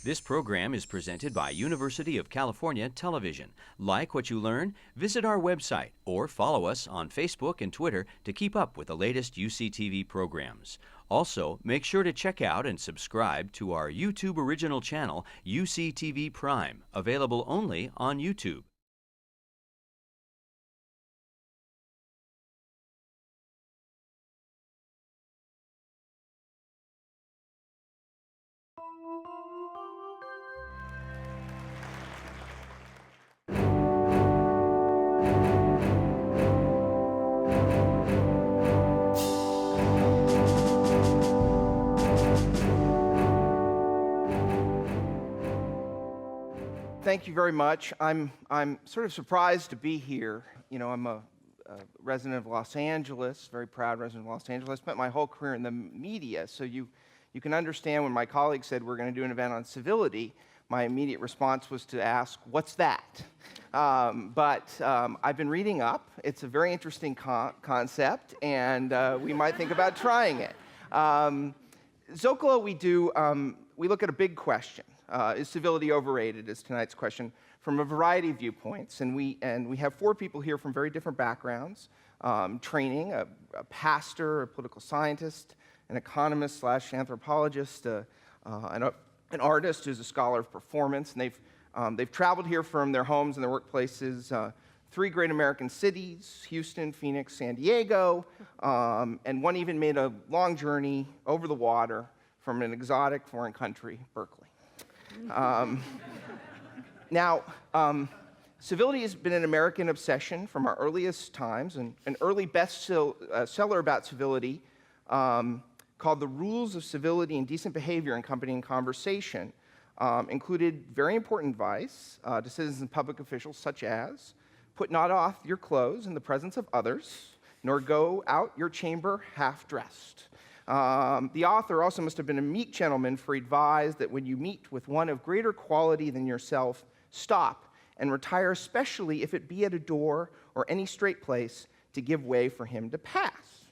This program is presented by University of California Television. Like what you learn? Visit our website or follow us on Facebook and Twitter to keep up with the latest UCTV programs. Also, make sure to check out and subscribe to our YouTube original channel, UCTV Prime, available only on YouTube. Thank you very much. I'm sort of surprised to be here. You know, I'm a resident of Los Angeles, very proud resident of Los Angeles. I spent my whole career in the media, so you can understand when my colleague said we're going to do an event on civility, my immediate response was to ask, what's that? But I've been reading up. It's a very interesting concept, and we might think about trying it. Zocalo, we look at a big question. Is civility overrated is tonight's question from a variety of viewpoints. And we have four people here from very different backgrounds, training, a pastor, a political scientist, an economist / anthropologist, an artist who's a scholar of performance. And they've traveled here from their homes and their workplaces, three great American cities, Houston, Phoenix, San Diego, and one even made a long journey over the water from an exotic foreign country, Berkeley. Now, civility has been an American obsession from our earliest times, and an early bestseller about civility called The Rules of Civility and Decent Behavior in Company and Conversation included very important advice to citizens and public officials, such as, put not off your clothes in the presence of others, nor go out your chamber half-dressed. The author also must have been a meek gentleman, for he advised that when you meet with one of greater quality than yourself, stop and retire, especially if it be at a door or any straight place, to give way for him to pass.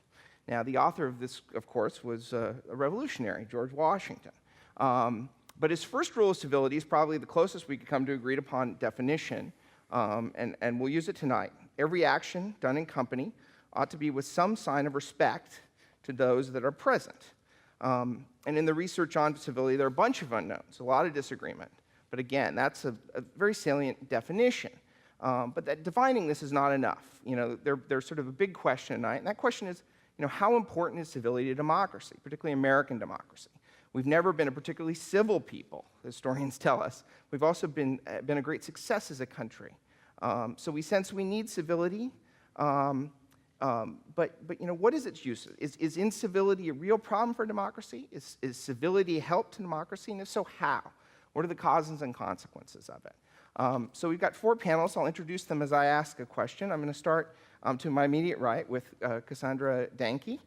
Now, the author of this, of course, was a revolutionary, George Washington. But his first rule of civility is probably the closest we could come to agreed upon definition, and we'll use it tonight. Every action done in company ought to be with some sign of respect to those that are present. And in the research on civility, there are a bunch of unknowns, a lot of disagreement. But again, that's a very salient definition. But that defining this is not enough. You know, there's sort of a big question tonight, and that question is, you know, how important is civility to democracy, particularly American democracy? We've never been a particularly civil people, historians tell us. We've also been a great success as a country. So we sense we need civility. But you know, what is its use? Is incivility a real problem for democracy? Is civility a help to democracy? And if so, how? What are the causes and consequences of it? So we've got four panelists. I'll introduce them as I ask a question. I'm going to start to my immediate right with Cassandra Danke,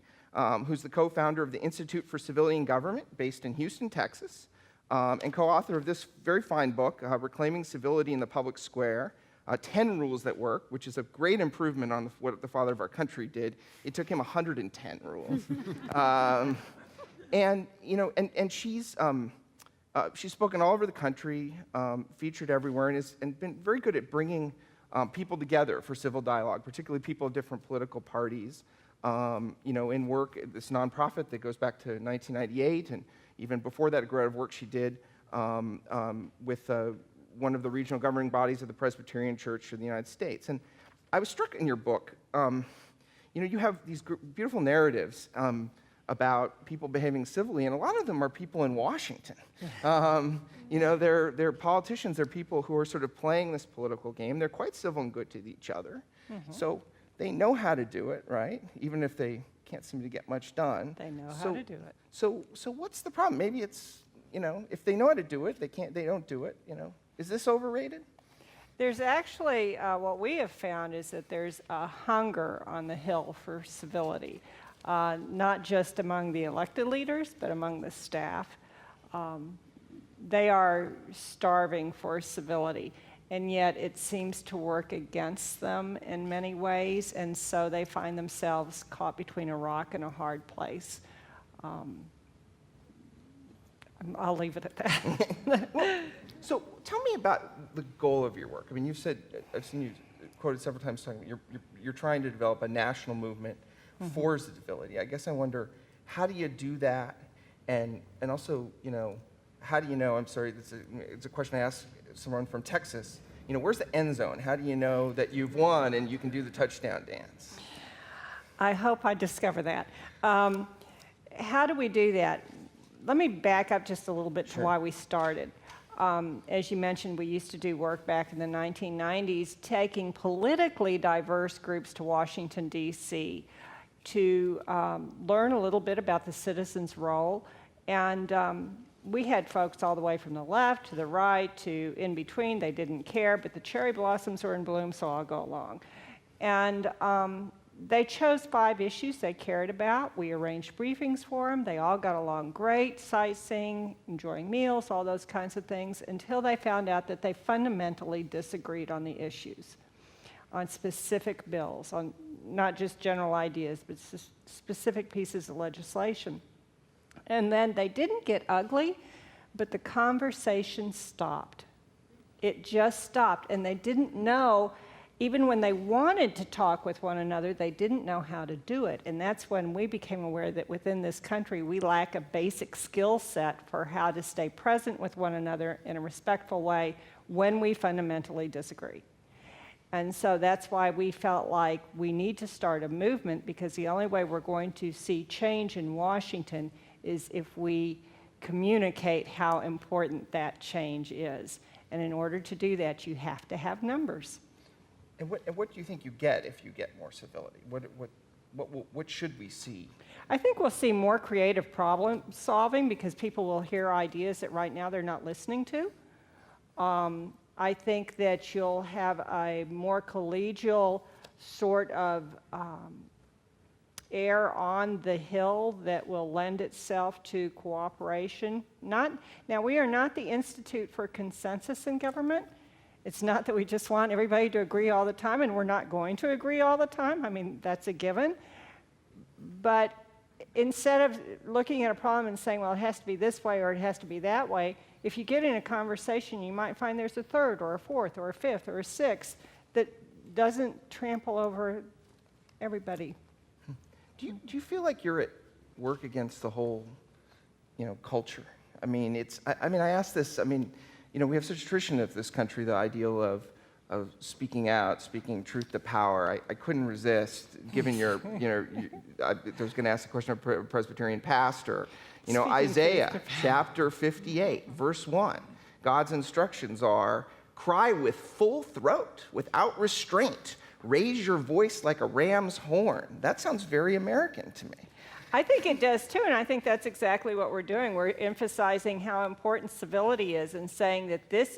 who's the co-founder of the Institute for Civility and Government, based in Houston, Texas, and co-author of this very fine book, Reclaiming Civility in the Public Square, 10 Rules That Work, which is a great improvement on what the father of our country did. It took him 110 rules. And you know, and she's spoken all over the country, featured everywhere, and been very good at bringing people together for civil dialogue, particularly people of different political parties. You know, in work, this nonprofit that goes back to 1998, and even before that, a great work she did with one of the regional governing bodies of the Presbyterian Church of the United States. And I was struck in your book, you know, you have these beautiful narratives about people behaving civilly, and a lot of them are people in Washington. You know, they're politicians, they're people who are sort of playing this political game. They're quite civil and good to each other. Mm-hmm. So they know how to do it, right? Even if they can't seem to get much done. They know how to do it. So what's the problem? Maybe it's, you know, if they know how to do it, they don't do it, you know. Is this overrated? There's actually, what we have found is that there's a hunger on the Hill for civility, not just among the elected leaders, but among the staff. They are starving for civility, and yet it seems to work against them in many ways, and so they find themselves caught between a rock and a hard place. I'll leave it at that. So tell me about the goal of your work. I mean, you've said, I've seen you quoted several times talking about you're trying to develop a national movement for civility. I guess I wonder, how do you do that? And also, how do you know, I'm sorry, it's a question I asked someone from Texas, where's the end zone? How do you know that you've won and you can do the touchdown dance? I hope I discover that. How do we do that? Let me back up just a little bit to why we started. As you mentioned, we used to do work back in the 1990s, taking politically diverse groups to Washington, D.C. to learn a little bit about the citizens' role. And we had folks all the way from the left to the right to in between. They didn't care, but the cherry blossoms were in bloom, so I'll go along. And they chose 5 issues they cared about. We arranged briefings for them. They all got along great, sightseeing, enjoying meals, all those kinds of things, until they found out that they fundamentally disagreed on the issues, on specific bills, on not just general ideas, but specific pieces of legislation. And then they didn't get ugly, but the conversation stopped. It just stopped, and they didn't know. Even when they wanted to talk with one another, they didn't know how to do it. And that's when we became aware that within this country, we lack a basic skill set for how to stay present with one another in a respectful way when we fundamentally disagree. And so that's why we felt like we need to start a movement, because the only way we're going to see change in Washington is if we communicate how important that change is. And in order to do that, you have to have numbers. And what do you think you get if you get more civility? What should we see? I think we'll see more creative problem solving, because people will hear ideas that right now they're not listening to. I think that you'll have a more collegial sort of air on the Hill that will lend itself to cooperation. Now, we are not the Institute for Consensus in Government. It's not that we just want everybody to agree all the time, and we're not going to agree all the time. I mean, that's a given. But instead of looking at a problem and saying, well, it has to be this way or it has to be that way, if you get in a conversation, you might find there's a third or a fourth or a fifth or a sixth that doesn't trample over everybody. Do you feel like you're at work against the whole, culture? I mean, I ask this, we have such a tradition of this country, the ideal of speaking out, speaking truth to power. I couldn't resist, given I was going to ask the question of a Presbyterian pastor. Isaiah chapter 58, verse 1. God's instructions are, cry with full throat, without restraint. Raise your voice like a ram's horn. That sounds very American to me. I think it does too, and I think that's exactly what we're doing. We're emphasizing how important civility is and saying that this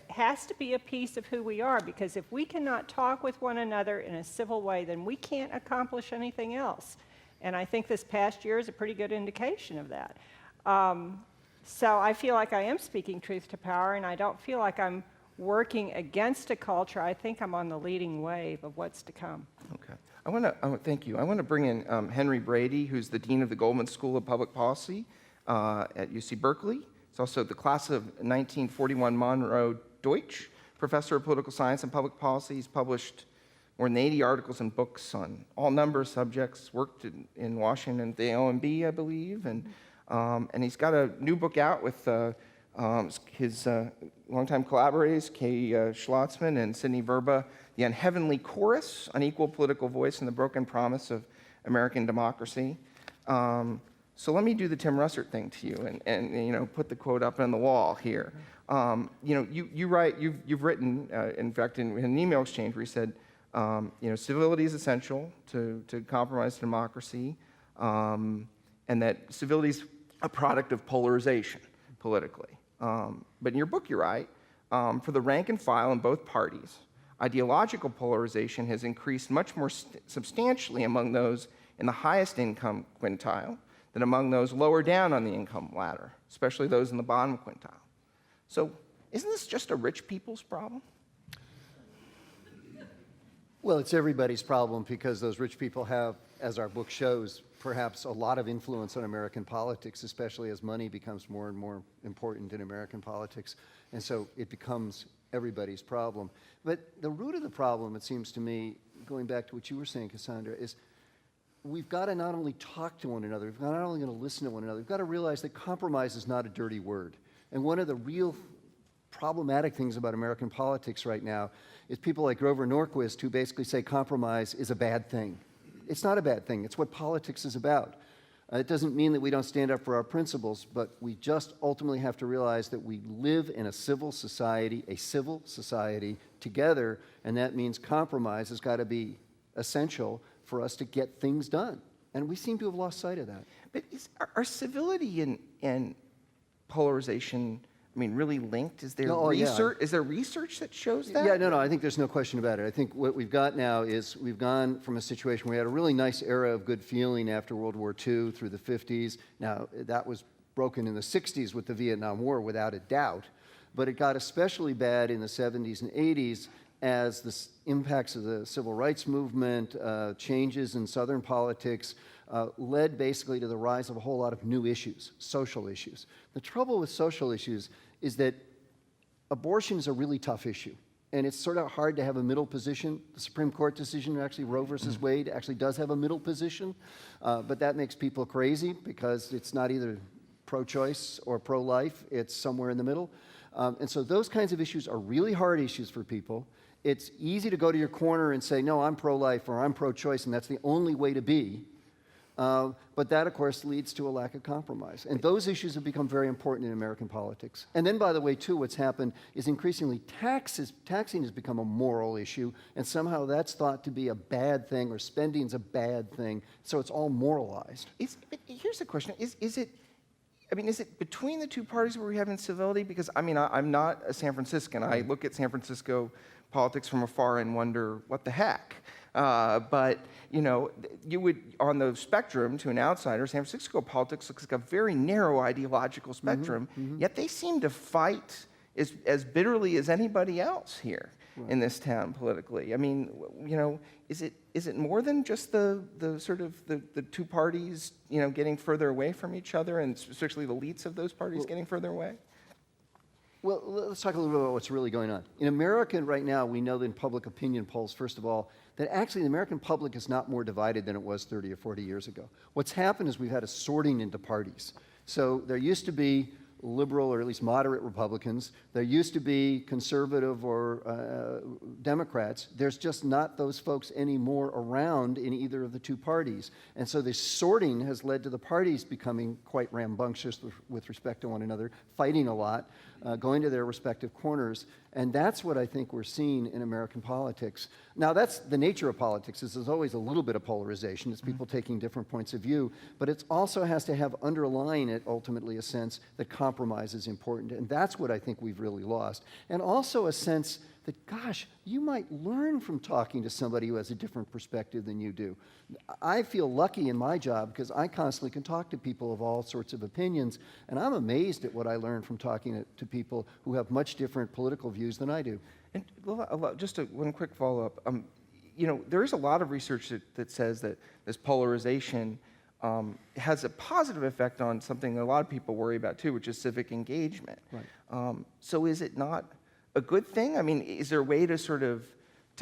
has to be a piece of who we are, because if we cannot talk with one another in a civil way, then we can't accomplish anything else. And I think this past year is a pretty good indication of that. So I feel like I am speaking truth to power, and I don't feel like I'm working against a culture. I think I'm on the leading wave of what's to come. Okay. Thank you. I want to bring in Henry Brady, who's the Dean of the Goldman School of Public Policy at UC Berkeley. He's also the class of 1941 Monroe Deutsch, professor of political science and public policy. He's published more than 80 articles and books on all number of subjects, worked in Washington at the OMB, I believe, and he's got a new book out with his longtime collaborators, Kay Schlotzman and Sidney Verba, The Unheavenly Chorus, Unequal Political Voice and the Broken Promise of American Democracy. So let me do the Tim Russert thing to you and put the quote up on the wall here. You write, you've written, in fact, in an email exchange where you said, civility is essential to compromise democracy, and that civility is a product of polarization politically. But in your book, you write, for the rank and file in both parties, ideological polarization has increased much more substantially among those in the highest income quintile than among those lower down on the income ladder, especially those in the bottom quintile. So isn't this just a rich people's problem? Well, it's everybody's problem, because those rich people have as our book shows, perhaps a lot of influence on American politics, especially as money becomes more and more important in American politics. And so it becomes everybody's problem. But the root of the problem, it seems to me, going back to what you were saying, Cassandra, is we've got to not only talk to one another, we've not only got to listen to one another, we've got to realize that compromise is not a dirty word. And one of the real problematic things about American politics right now is people like Grover Norquist who basically say compromise is a bad thing. It's not a bad thing. It's what politics is about. It doesn't mean that we don't stand up for our principles, but we just ultimately have to realize that we live in a civil society together, and that means compromise has got to be essential for us to get things done. And we seem to have lost sight of that. But are civility and polarization, I mean, really linked? Is there research? Yeah. Is there research that shows that? Yeah, no, I think there's no question about it. I think what we've got now is we've gone from a situation where we had a really nice era of good feeling after World War II through the 50s. Now, that was broken in the 60s with the Vietnam War, without a doubt. But it got especially bad in the 70s and 80s as the impacts of the civil rights movement, changes in Southern politics, led basically to the rise of a whole lot of new issues, social issues. The trouble with social issues is that abortion is a really tough issue, and it's sort of hard to have a middle position. The Supreme Court decision, actually Roe versus Wade, actually does have a middle position, but that makes people crazy because it's not either pro-choice or pro-life, it's somewhere in the middle. And so those kinds of issues are really hard issues for people. It's easy to go to your corner and say, no, I'm pro-life or I'm pro-choice, and that's the only way to be. But that, of course, leads to a lack of compromise. And those issues have become very important in American politics. And then, by the way, too, what's happened is increasingly taxing has become a moral issue, and somehow that's thought to be a bad thing, or spending's a bad thing, so it's all moralized. Here's the question. Is it between the two parties where we have incivility? Because, I mean, I'm not a San Franciscan. I look at San Francisco politics from afar and wonder, what the heck? But, you know, you would, on the spectrum, to an outsider, San Francisco politics looks like a very narrow ideological spectrum, yet they seem to fight as bitterly as anybody else here in this town politically. I mean, you know, is it more than just the two parties, you know, getting further away from each other, and especially the elites of those parties getting further away? Well, let's talk a little bit about what's really going on. In America right now, we know that in public opinion polls, first of all, that actually the American public is not more divided than it was 30 or 40 years ago. What's happened is we've had a sorting into parties. So there used to be liberal or at least moderate Republicans. There used to be conservative or Democrats. There's just not those folks anymore around in either of the two parties. And so this sorting has led to the parties becoming quite rambunctious with respect to one another, fighting a lot, going to their respective corners. And that's what I think we're seeing in American politics. Now, that's the nature of politics, is there's always a little bit of polarization. It's people taking different points of view, but it also has to have underlying it ultimately a sense that compromise is important. And that's what I think we've really lost. And also a sense that, gosh, you might learn from talking to somebody who has a different perspective than you do. I feel lucky in my job because I constantly can talk to people of all sorts of opinions, and I'm amazed at what I learn from talking to people who have much different political views than I do. And just one quick follow-up. You know, there is a lot of research that says that this polarization has a positive effect on something that a lot of people worry about too, which is civic engagement. Right. So is it not a good thing? I mean, is there a way to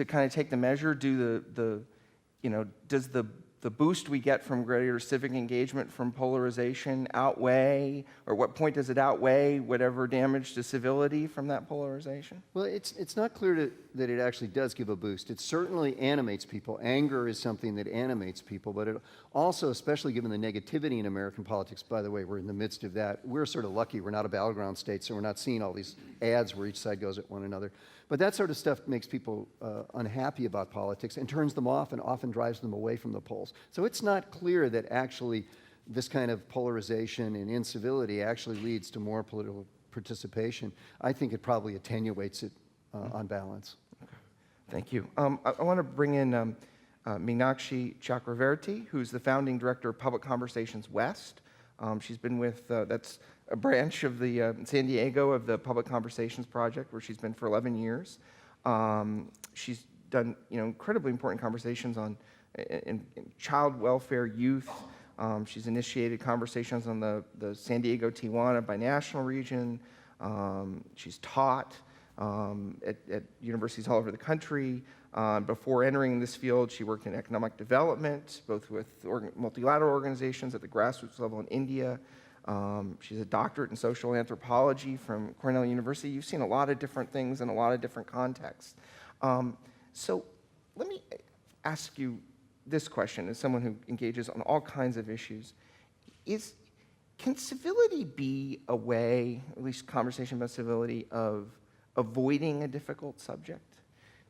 kind of take the measure? Does the boost we get from greater civic engagement from polarization outweigh, or what point does it outweigh whatever damage to civility from that polarization? Well, it's not clear that it actually does give a boost. It certainly animates people. Anger is something that animates people, but it also, especially given the negativity in American politics, by the way, we're in the midst of that. We're sort of lucky. We're not a battleground state, so we're not seeing all these ads where each side goes at one another. But that sort of stuff makes people unhappy about politics and turns them off and often drives them away from the polls. So it's not clear that actually this kind of polarization and incivility actually leads to more political participation. I think it probably attenuates it on balance. Okay. Thank you. I want to bring in Meenakshi Chakravarti, who's the founding director of Public Conversations West. She's been with, that's a branch of the San Diego of the Public Conversations Project, where she's been for 11 years. She's done, incredibly important conversations on in child welfare, youth. She's initiated conversations on the San Diego-Tijuana binational region. She's taught at universities all over the country. Before entering this field, she worked in economic development, both with multilateral organizations at the grassroots level in India. She's a doctorate in social anthropology from Cornell University. You've seen a lot of different things in a lot of different contexts. So let me ask you this question as someone who engages on all kinds of issues. Can civility be a way, at least conversation about civility, of avoiding a difficult subject?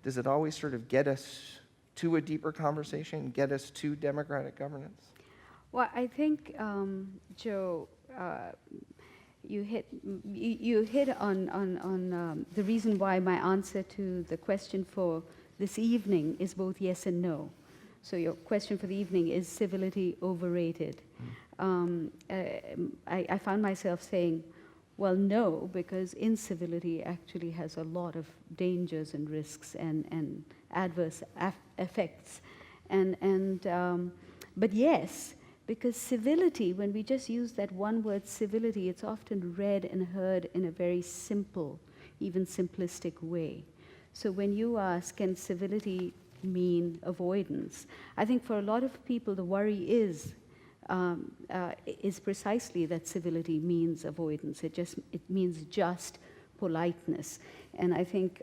Does it always sort of get us to a deeper conversation, get us to democratic governance? Well, I think, Joe, you hit on the reason why my answer to the question for this evening is both yes and no. So your question for the evening is civility overrated. I found myself saying, well, no, because incivility actually has a lot of dangers and risks and adverse effects. But yes, because civility, when we just use that one word civility, it's often read and heard in a very simple, even simplistic way. So when you ask, can civility mean avoidance? I think for a lot of people, the worry is precisely that civility means avoidance. It means just politeness. And I think,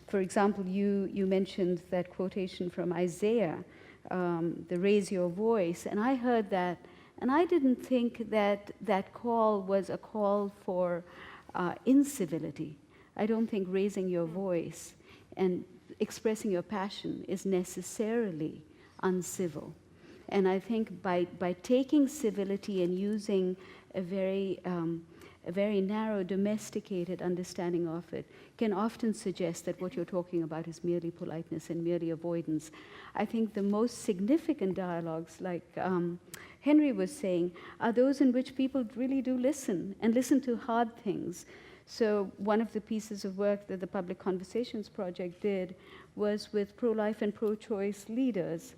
for example, you mentioned that quotation from Isaiah, the raise your voice, and I heard that, and I didn't think that that call was a call for incivility. I don't think raising your voice and expressing your passion is necessarily uncivil. And I think by taking civility and using a very narrow, domesticated understanding of it, can often suggest that what you're talking about is merely politeness and merely avoidance. I think the most significant dialogues, like Henry was saying, are those in which people really do listen, and listen to hard things. So one of the pieces of work that the Public Conversations Project did was with pro-life and pro-choice leaders.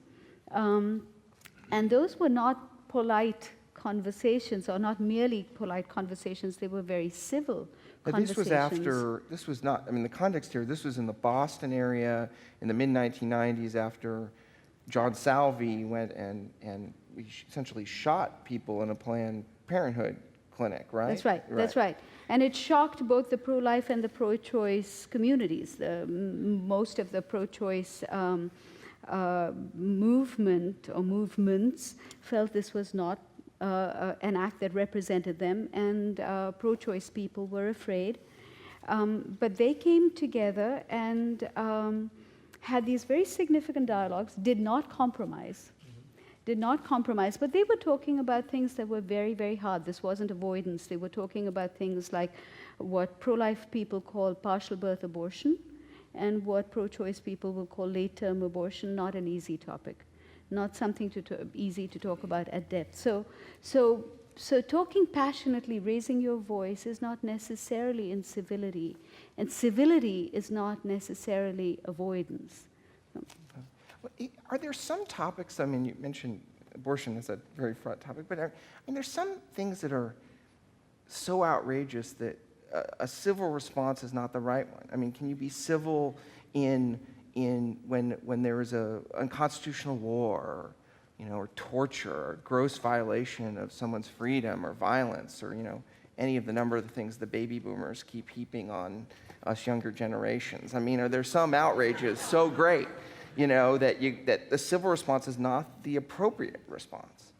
And those were not polite conversations, or not merely polite conversations, they were very civil conversations. This was not, I mean, the context here, this was in the Boston area in the mid-1990s after John Salvi went and essentially shot people in a Planned Parenthood clinic, right? That's right, that's right. And it shocked both the pro-life and the pro-choice communities. Most of the pro-choice movement or movements felt this was not an act that represented them, and pro-choice people were afraid. But they came together and had these very significant dialogues, did not compromise, but they were talking about things that were very, very hard. This wasn't avoidance. They were talking about things like what pro-life people call partial birth abortion, and what pro-choice people will call late-term abortion. Not an easy topic, not something easy to talk about at depth. So talking passionately, raising your voice is not necessarily incivility, and civility is not necessarily avoidance. Are there some topics, I mean, you mentioned abortion as a very fraught topic, but I mean, there's some things that are so outrageous that a civil response is not the right one. I mean, can you be civil when there is a unconstitutional war, or torture, or gross violation of someone's freedom, or violence, or any of the number of the things the baby boomers keep heaping on us younger generations? I mean, are there some outrages so great, that the civil response is not the appropriate response?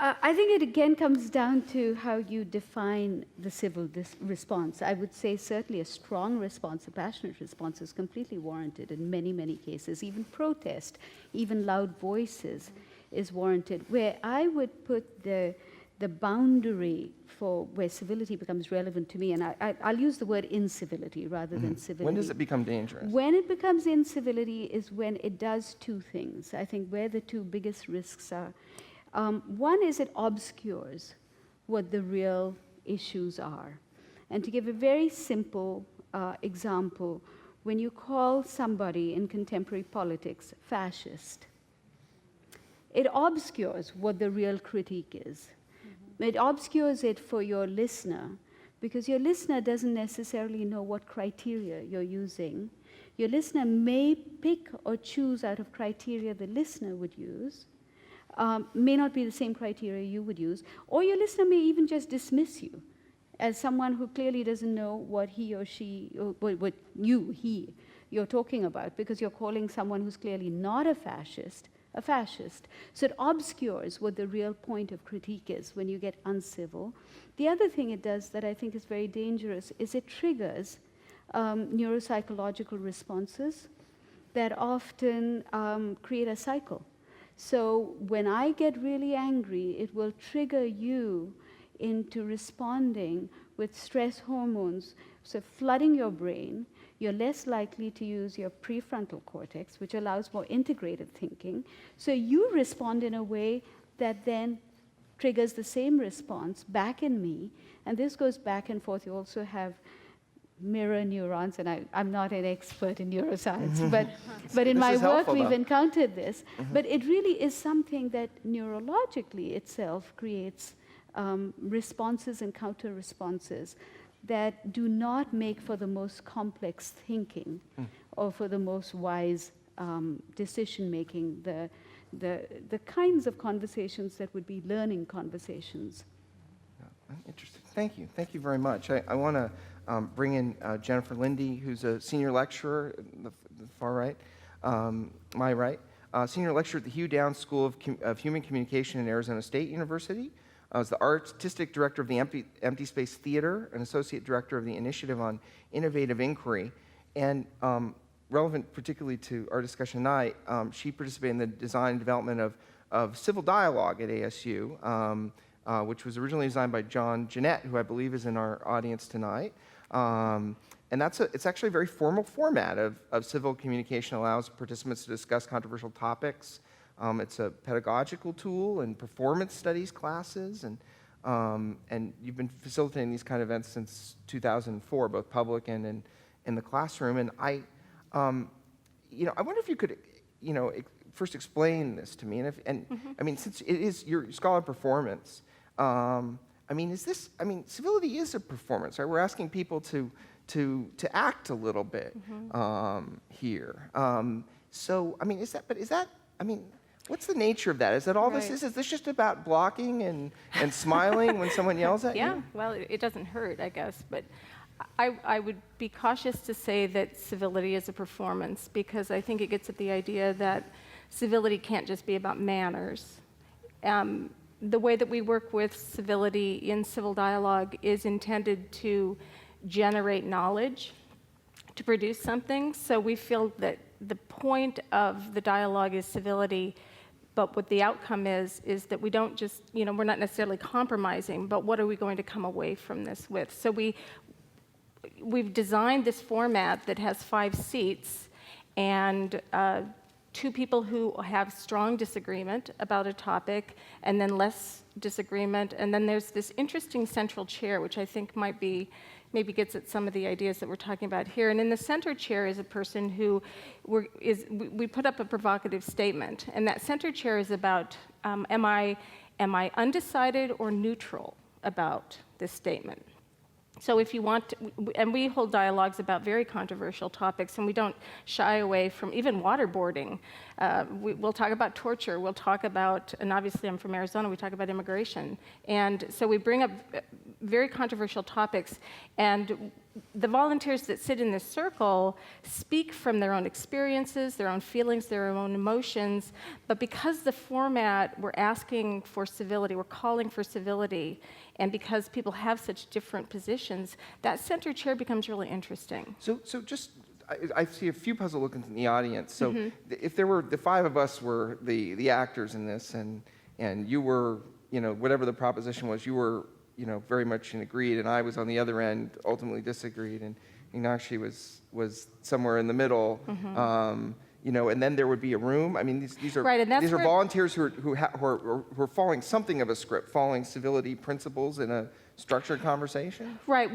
I think it again comes down to how you define the civil response. I would say certainly a strong response, a passionate response is completely warranted in many, many cases. Even protest, even loud voices is warranted. Where I would put the boundary for where civility becomes relevant to me, and I'll use the word incivility rather than civility. When does it become dangerous? When it becomes incivility is when it does two things. I think where the two biggest risks are. One is it obscures what the real issues are. And to give a very simple example, when you call somebody in contemporary politics fascist, it obscures what the real critique is. It obscures it for your listener, because your listener doesn't necessarily know what criteria you're using. Your listener may pick or choose out of criteria the listener would use, may not be the same criteria you would use, or your listener may even just dismiss you as someone who clearly doesn't know what he or she, or what you're talking about, because you're calling someone who's clearly not a fascist. So it obscures what the real point of critique is when you get uncivil. The other thing it does that I think is very dangerous is it triggers neuropsychological responses that often create a cycle. So when I get really angry, it will trigger you into responding with stress hormones, so flooding your brain. You're less likely to use your prefrontal cortex, which allows more integrated thinking. So you respond in a way that then triggers the same response back in me, and this goes back and forth. You also have mirror neurons, and I'm not an expert in neuroscience, but in my work we've encountered this. But it really is something that neurologically itself creates responses and counter responses that do not make for the most complex thinking or for the most wise decision making, the kinds of conversations that would be learning conversations. Interesting. Thank you very much. I want to bring in Jennifer Lindy, who's a senior lecturer, the far right, my right, senior lecturer at the Hugh Downs School of Human Communication in Arizona State University. I was the artistic director of the Empty Space Theater, an associate director of the Initiative on Innovative Inquiry, and relevant particularly to our discussion tonight, she participated in the design and development of Civil Dialogue at ASU, which was originally designed by John Jeanette, who I believe is in our audience tonight. And it's actually a very formal format of civil communication, allows participants to discuss controversial topics. It's a pedagogical tool in performance studies classes, and you've been facilitating these kind of events since 2004, both public and in the classroom. And I wonder if you could, first explain this to me. And I mean, since it is your scholar performance, civility is a performance, right? We're asking people to act a little bit here. What's the nature of that? Is that all this is? Is this just about blocking and smiling when someone yells at you? Yeah, well, it doesn't hurt, I guess. But I would be cautious to say that civility is a performance, because I think it gets at the idea that civility can't just be about manners. The way that we work with civility in civil dialogue is intended to generate knowledge, to produce something. So we feel that the point of the dialogue is civility, but what the outcome is that we don't just, we're not necessarily compromising, but what are we going to come away from this with? So we've designed this format that has 5 seats, and 2 people who have strong disagreement about a topic, and then less disagreement, and then there's this interesting central chair, which I think maybe gets at some of the ideas that we're talking about here. And in the center chair is a person who we put up a provocative statement, and that center chair is about am I undecided or neutral about this statement? So if you want to, and we hold dialogues about very controversial topics, and we don't shy away from even waterboarding. We'll talk about torture, we'll talk about, and obviously I'm from Arizona, we talk about immigration. And so we bring up very controversial topics, and the volunteers that sit in this circle speak from their own experiences, their own feelings, their own emotions, but because the format, we're asking for civility, we're calling for civility, and because people have such different positions, that center chair becomes really interesting. So just, I see a few puzzled looks in the audience. So if there were, the 5 of us were the actors in this, and you were, whatever the proposition was, you were, very much agreed, and I was on the other end, ultimately disagreed, and Meenakshi was somewhere in the middle. And then there would be a room. I mean, these are right, these are volunteers who are following something of a script, following civility principles in a structured conversation? Right.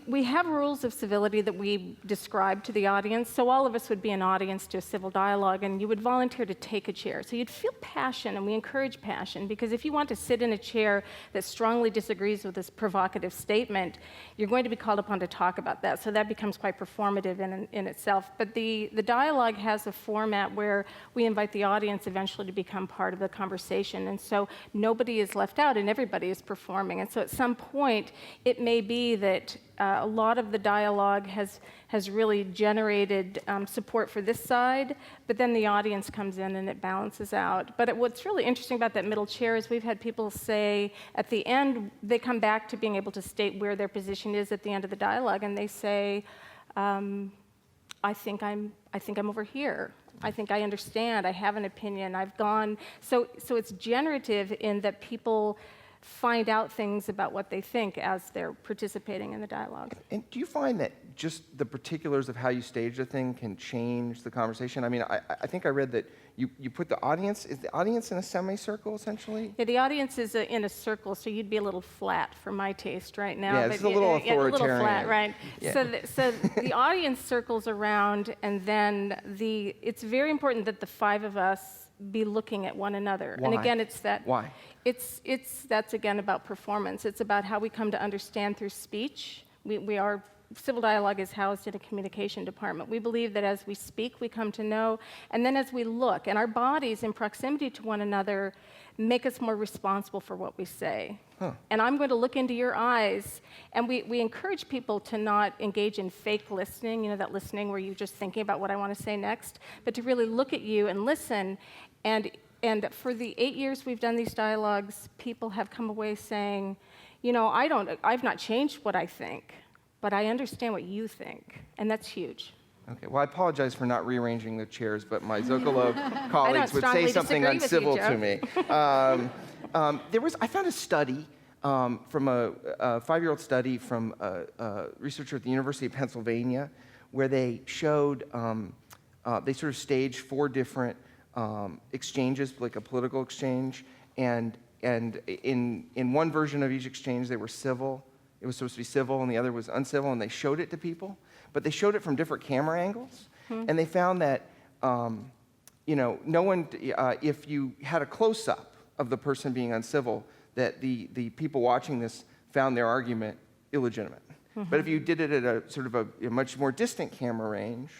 We have rules of civility that we describe to the audience. So all of us would be an audience to a civil dialogue, and you would volunteer to take a chair. So you'd feel passion, and we encourage passion, because if you want to sit in a chair that strongly disagrees with this provocative statement, you're going to be called upon to talk about that. So that becomes quite performative in itself. But the dialogue has a format where we invite the audience eventually to become part of the conversation. And so nobody is left out, and everybody is performing. And so at some point, it may be that a lot of the dialogue has really generated support for this side, but then the audience comes in and it balances out. But what's really interesting about that middle chair is we've had people say at the end, they come back to being able to state where their position is at the end of the dialogue, and they say, I think I'm over here. I think I understand. I have an opinion. I've gone. So it's generative in that people find out things about what they think as they're participating in the dialogue. And do you find that just the particulars of how you stage the thing can change the conversation? I mean, I think I read that you put the audience, is the audience in a semicircle, essentially? Yeah, the audience is in a circle, so you'd be a little flat for my taste right now. Yeah, it's a little Yeah, a little flat, authoritarian. right? Yeah. So the audience circles around, and then it's very important that the five of us be looking at one another. Why? And again, it's that. Why? That's again about performance. It's about how we come to understand through speech. Civil dialogue is housed in a communication department. We believe that as we speak, we come to know, and then as we look, and our bodies in proximity to one another make us more responsible for what we say. Huh. And I'm going to look into your eyes, and we encourage people to not engage in fake listening, that listening where you're just thinking about what I want to say next, but to really look at you and listen. And for the 8 years we've done these dialogues, people have come away saying, I've not changed what I think, but I understand what you think, and that's huge. Okay, well, I apologize for not rearranging the chairs, but my Zocalo colleagues would say something uncivil to me. I found a study from a 5-year-old study from a researcher at the University of Pennsylvania, where they showed, they sort of staged 4 different exchanges, like a political exchange, and in one version of each exchange, they were civil. It was supposed to be civil, and the other was uncivil, and they showed it to people. But they showed it from different camera angles, and they found that, no one, if you had a close-up of the person being uncivil, that the people watching this found their argument illegitimate. But if you did it at a sort of a much more distant camera range,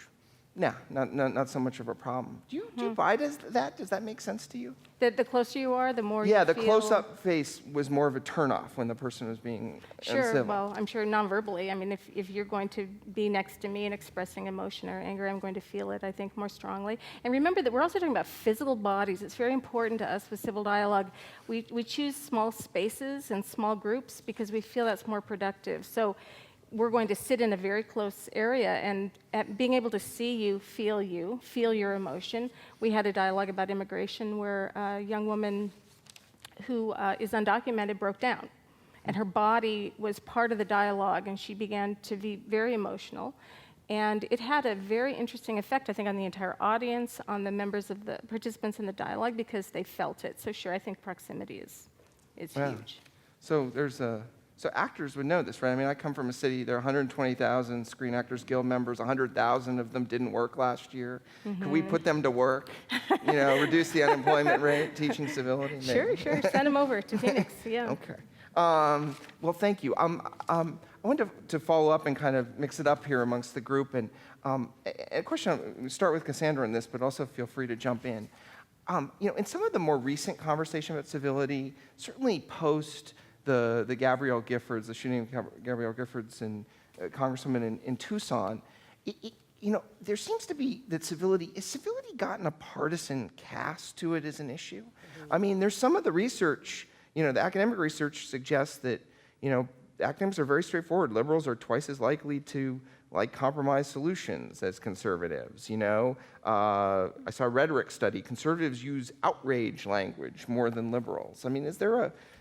not so much of a problem. Do you buy that? Does that make sense to you? The closer you are, the more Yeah, you the feel... close-up face was more of a turnoff when the person was being Sure, uncivil. well, I'm sure non-verbally. I mean, if you're going to be next to me and expressing emotion or anger, I'm going to feel it, I think, more strongly. And remember that we're also talking about physical bodies. It's very important to us with civil dialogue. We choose small spaces and small groups because we feel that's more productive. So we're going to sit in a very close area, and being able to see you, feel your emotion. We had a dialogue about immigration where a young woman who is undocumented broke down, and her body was part of the dialogue, and she began to be very emotional. And it had a very interesting effect, I think, on the entire audience, on the members of the participants in the dialogue, because they felt it. So sure, I think proximity is huge. So So actors would know this, right? I mean, I come from a city, there are 120,000 Screen Actors Guild members, 100,000 of them didn't work last year. Could we put them to work, reduce the unemployment rate, teaching civility? Maybe. Sure, send them over to Phoenix, yeah. Okay. Well, thank you. I wanted to follow up and kind of mix it up here amongst the group. And a question, we'll start with Cassandra on this, but also feel free to jump in. In some of the more recent conversation about civility, certainly post the Gabrielle Giffords, the shooting of Gabrielle Giffords and Congresswoman in Tucson, there seems to be that civility gotten a partisan cast to it as an issue? I mean, there's some of the research, the academic research suggests that, academics are very straightforward. Liberals are twice as likely to like compromise solutions as conservatives. I saw a rhetoric study. Conservatives use outrage language more than liberals. I mean,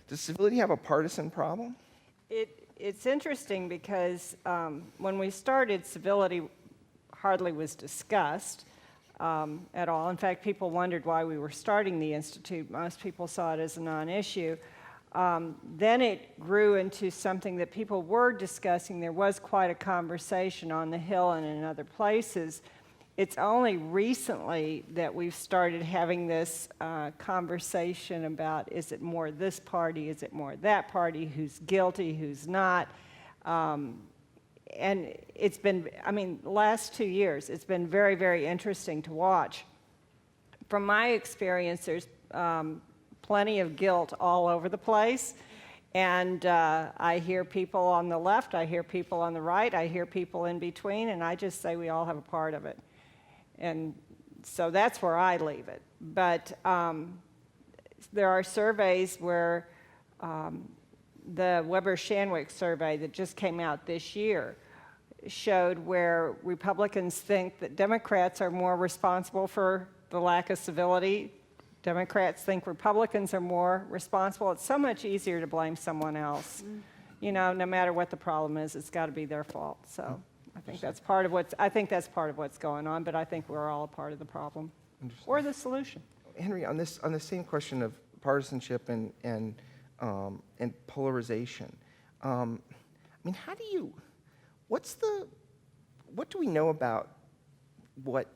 does civility have a partisan problem? It's interesting because when we started, civility hardly was discussed at all. In fact, people wondered why we were starting the Institute. Most people saw it as a non-issue. Then it grew into something that people were discussing. There was quite a conversation on the Hill and in other places. It's only recently that we've started having this conversation about, is it more this party, is it more that party, who's guilty, who's not. And it's been, I mean, last 2 years, it's been very, very interesting to watch. From my experience, there's plenty of guilt all over the place. And I hear people on the left, I hear people on the right, I hear people in between, and I just say we all have a part of it. And so that's where I leave it. But there are surveys where the Weber-Shandwick survey that just came out this year showed where Republicans think that Democrats are more responsible for the lack of civility. Democrats think Republicans are more responsible. It's so much easier to blame someone else. You know, no matter what the problem is, it's got to be their fault. So I think that's part of what's going on, but I think we're all a part of the problem or the solution. Henry, on the same question of partisanship and polarization, I mean, what do we know about what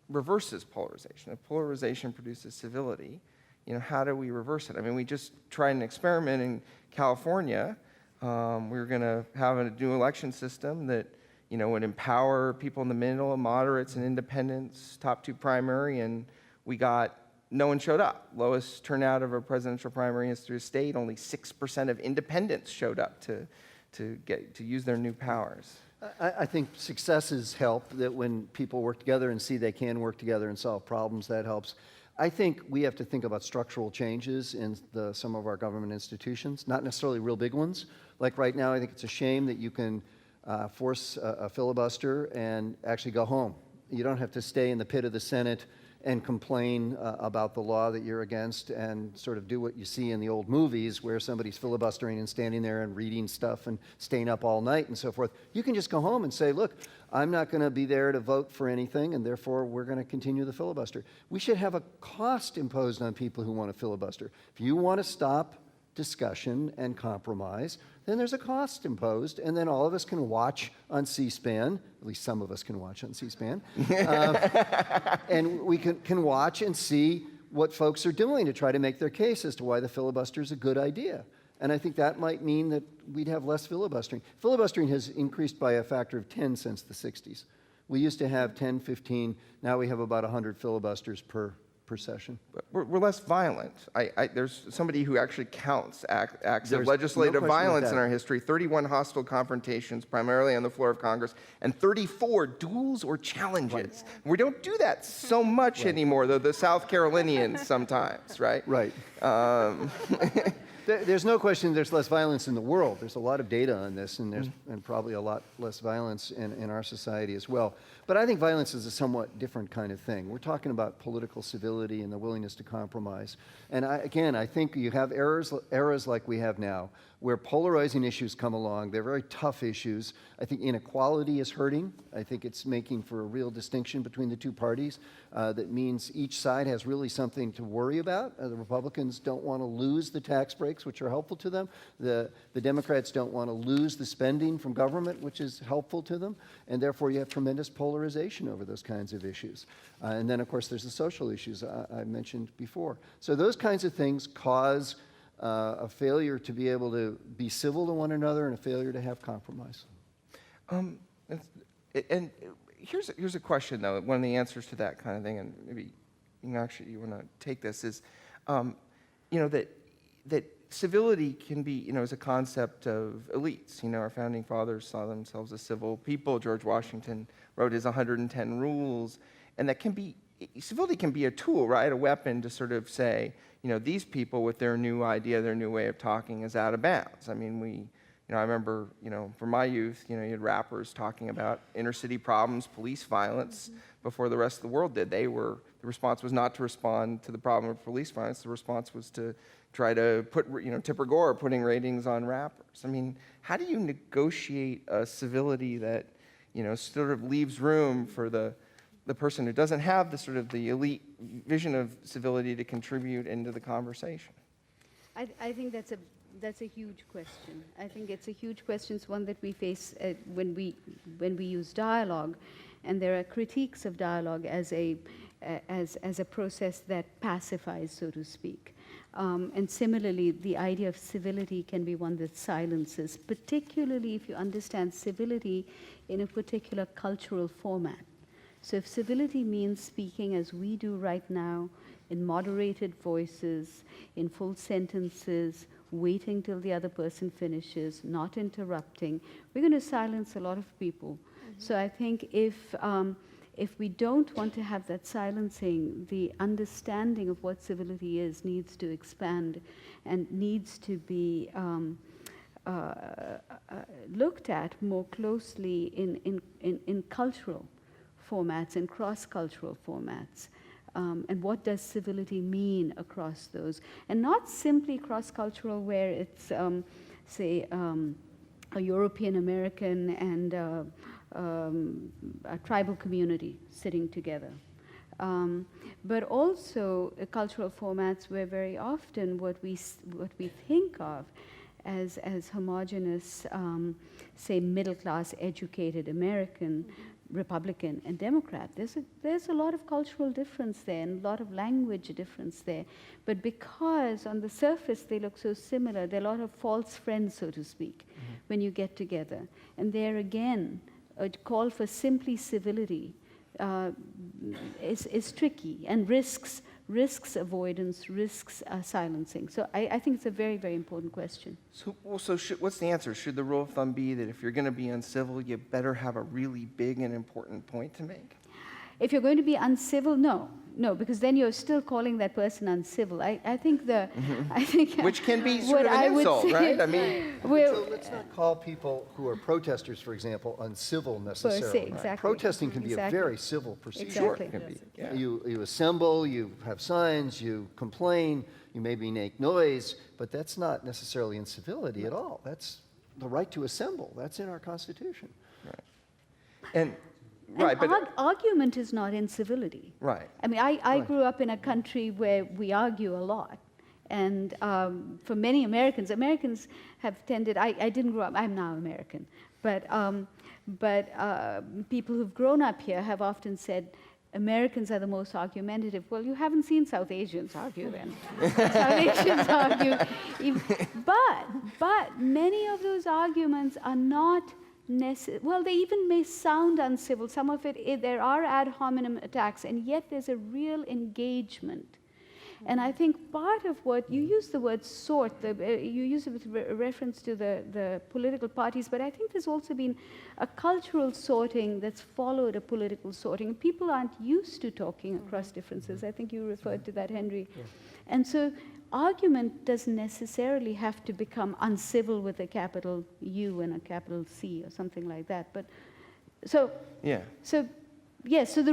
reverses polarization? If polarization produces civility, you know, how do we reverse it? I mean, we just tried an experiment in California. We were going to have a new election system that, you know, would empower people in the middle, moderates and independents, top two primary, and no one showed up. Lowest turnout of a presidential primary in history of state. Only 6% of independents showed up to use their new powers. I think successes help, that when people work together and see they can work together and solve problems, that helps. I think we have to think about structural changes in some of our government institutions, not necessarily real big ones. Like right now, I think it's a shame that you can force a filibuster and actually go home. You don't have to stay in the pit of the Senate and complain about the law that you're against and sort of do what you see in the old movies where somebody's filibustering and standing there and reading stuff and staying up all night and so forth. You can just go home and say, look, I'm not going to be there to vote for anything, and therefore we're going to continue the filibuster. We should have a cost imposed on people who want to filibuster. If you want to stop discussion and compromise, then there's a cost imposed, and then all of us can watch on C-SPAN, at least some of us can watch on C-SPAN, and we can watch and see what folks are doing to try to make their case as to why the filibuster is a good idea. And I think that might mean that we'd have less filibustering. Filibustering has increased by a factor of 10 since the 60s. We used to have 10, 15, now we have about 100 filibusters per session. We're less violent. There's somebody who actually counts acts There's of legislative no question violence about in that. our history, 31 hostile confrontations, primarily on the floor of Congress, and 34 duels or challenges. Right. We don't do that so much anymore, though the South Carolinians sometimes, right? Right. There's no question there's less violence in the world. There's a lot of data on this, and there's and probably a lot less violence in our society as well. But I think violence is a somewhat different kind of thing. We're talking about political civility and the willingness to compromise. And I think you have eras like we have now, where polarizing issues come along. They're very tough issues. I think inequality is hurting. I think it's making for a real distinction between the two parties. That means each side has really something to worry about. The Republicans don't want to lose the tax breaks, which are helpful to them. The Democrats don't want to lose the spending from government, which is helpful to them. And therefore, you have tremendous polarization over those kinds of issues. And then, of course, there's the social issues I mentioned before. So those kinds of things cause a failure to be able to be civil to one another and a failure to have compromise. And here's a question, though. One of the answers to that kind of thing, and maybe you want to take this, is that civility can be, is a concept of elites. Our founding fathers saw themselves as civil people. George Washington wrote his 110 rules, and civility can be a tool, right? A weapon to sort of say, these people with their new idea, their new way of talking is out of bounds. I mean, I remember, from my youth, you had rappers talking about inner city problems, police violence, before the rest of the world did. The response was not to respond to the problem of police violence. The response was to try to put, Tipper Gore putting ratings on rappers. I mean, how do you negotiate a civility that, sort of leaves room for the person who doesn't have the sort of the elite vision of civility to contribute into the conversation? I think that's a That's a huge question. I think it's a huge question. It's one that we face when we use dialogue, and there are critiques of dialogue as a process that pacifies, so to speak. And similarly, the idea of civility can be one that silences, particularly if you understand civility in a particular cultural format. So if civility means speaking as we do right now, in moderated voices, in full sentences, waiting till the other person finishes, not interrupting, we're going to silence a lot of people. So I think if we don't want to have that silencing, the understanding of what civility is needs to expand and needs to be looked at more closely in cultural formats, in cross-cultural formats. And what does civility mean across those? And not simply cross-cultural where it's, say, a European American and a tribal community sitting together. But also cultural formats where very often what we think of as homogenous, say, middle-class, educated American, Republican and Democrat. There's a lot of cultural difference there and a lot of language difference there. But because on the surface they look so similar, there are a lot of false friends, so to speak, when you get together. And there again, a call for simply civility is tricky and risks avoidance, risks silencing. So I think it's a very, very important question. So what's the answer? Should the rule of thumb be that if you're going to be uncivil, you better have a really big and important point to make? If you're going to be uncivil, no, because then you're still calling that person uncivil. I think Which can be sort of an insult, right? I mean, So let's not call people who are protesters, for example, uncivil necessarily. Exactly. Protesting can be a very civil procedure. Exactly. it can be. Yeah. You assemble, you have signs, you complain, you maybe make noise, but that's not necessarily incivility at all. That's the right to assemble. That's in our Constitution. And right, but argument is not incivility. right. I mean, I grew up in a country where we argue a lot. And for many Americans have tended, I didn't grow up, I'm now American, but people who've grown up here have often said, Americans are the most argumentative. Well, you haven't seen South Asians argue then. South Asians argue. But many of those arguments are not well, they even may sound uncivil. Some of it, there are ad hominem attacks, and yet there's a real engagement. And I think part of what, you use the word sort, you use it with reference to the political parties, but I think there's also been a cultural sorting that's followed a political sorting. People aren't used to talking across differences. I think you referred to that, Henry. Yeah. And so argument doesn't necessarily have to become uncivil with a capital U and a capital C or something like that. But so the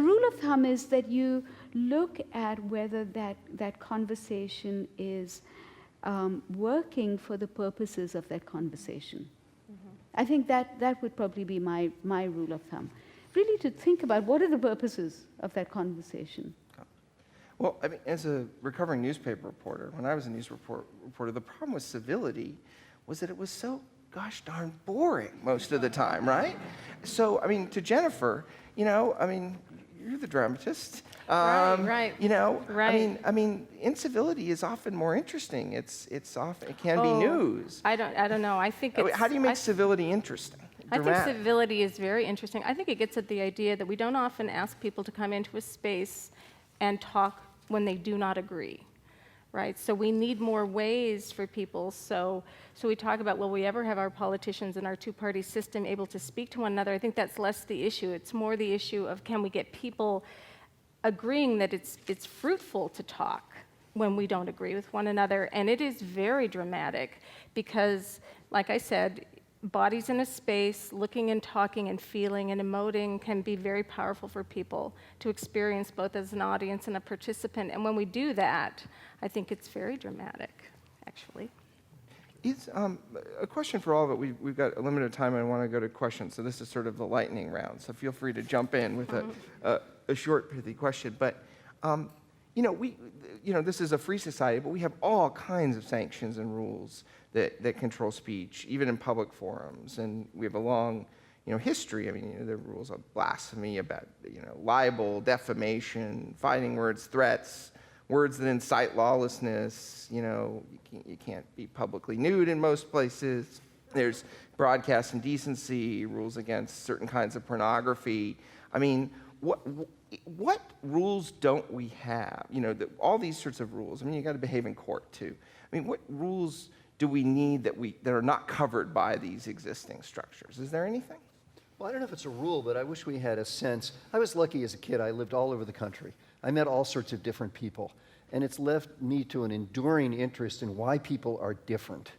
rule of thumb is that you look at whether that conversation is working for the purposes of that conversation. I think that would probably be my rule of thumb. Really to think about what are the purposes of that conversation. Well, I mean, as a recovering newspaper reporter, when I was a news reporter, the problem with civility was that it was so gosh darn boring most of the time, right? So, I mean, to Jennifer, I mean, you're the dramatist. Right. Right. I mean, incivility is often more interesting. It can be news. I don't know. I think it's, how do you make civility interesting? I think civility is very interesting. I think it gets at the idea that we don't often ask people to come into a space and talk when they do not agree, right? So we need more ways for people. So we talk about, will we ever have our politicians in our two-party system able to speak to one another? I think that's less the issue. It's more the issue of, can we get people agreeing that it's fruitful to talk when we don't agree with one another? And it is very dramatic because, like I said, bodies in a space, looking and talking and feeling and emoting can be very powerful for people to experience both as an audience and a participant. And when we do that, I think it's very dramatic, actually. It's a question for all of it. We've got a limited time and I want to go to questions. So this is sort of the lightning round. So feel free to jump in with a short, pithy question. But, this is a free society, but we have all kinds of sanctions and rules that control speech, even in public forums. And we have a long, history. I mean, there are rules of blasphemy, about, libel, defamation, fighting words, threats, words that incite lawlessness. You can't be publicly nude in most places. There's broadcast indecency, rules against certain kinds of pornography. I mean, what rules don't we have? All these sorts of rules. I mean, you got to behave in court too. I mean, what rules do we need that are not covered by these existing structures? Is there anything? Well, I don't know if it's a rule, but I wish we had a sense. I was lucky as a kid. I lived all over the country. I met all sorts of different people. And it's left me to an enduring interest in why people are different.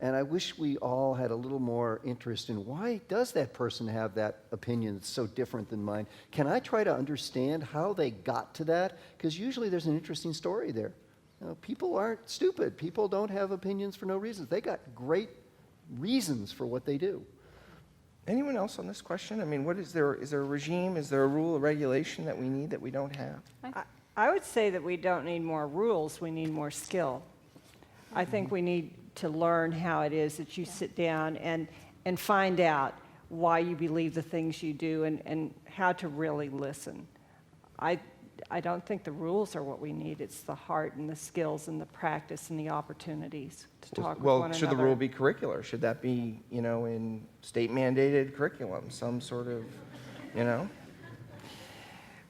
And I wish we all had a little more interest in why does that person have that opinion that's so different than mine? Can I try to understand how they got to that? Because usually there's an interesting story there. People aren't stupid. People don't have opinions for no reasons. They got great reasons for what they do. Anyone else on this question? I mean, is there a regime, is there a rule, a regulation that we need that we don't have? I would say that we don't need more rules, we need more skill. I think we need to learn how it is that you sit down and find out why you believe the things you do and how to really listen. I don't think the rules are what we need. It's the heart and the skills and the practice and the opportunities to talk with one another. Should the rule be curricular? Should that be, in state-mandated curriculum, some sort of,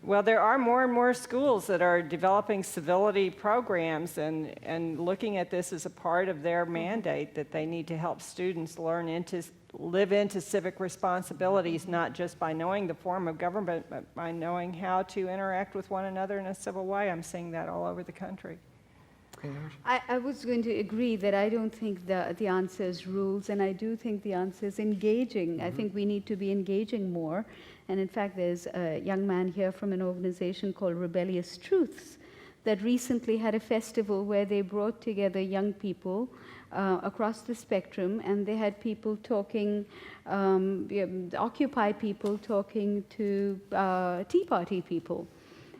Well, there are more and more schools that are developing civility programs and looking at this as a part of their mandate, that they need to help students live into civic responsibilities, not just by knowing the form of government, but by knowing how to interact with one another in a civil way. I'm seeing that all over the country. I was going to agree that I don't think the answer is rules, and I do think the answer is engaging. I think we need to be engaging more. And in fact, there's a young man here from an organization called Rebellious Truths that recently had a festival where they brought together young people across the spectrum, and they had people talking, Occupy people talking to Tea Party people.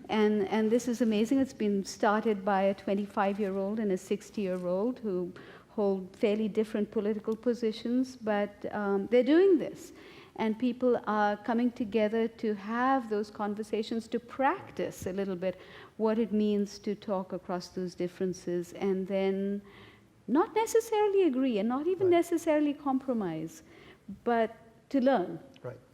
And this is amazing. It's been started by a 25-year-old and a 60-year-old who hold fairly different political positions, but they're doing this. And people are coming together to have those conversations, to practice a little bit what it means to talk across those differences, and then not necessarily agree and not even necessarily compromise, but to learn,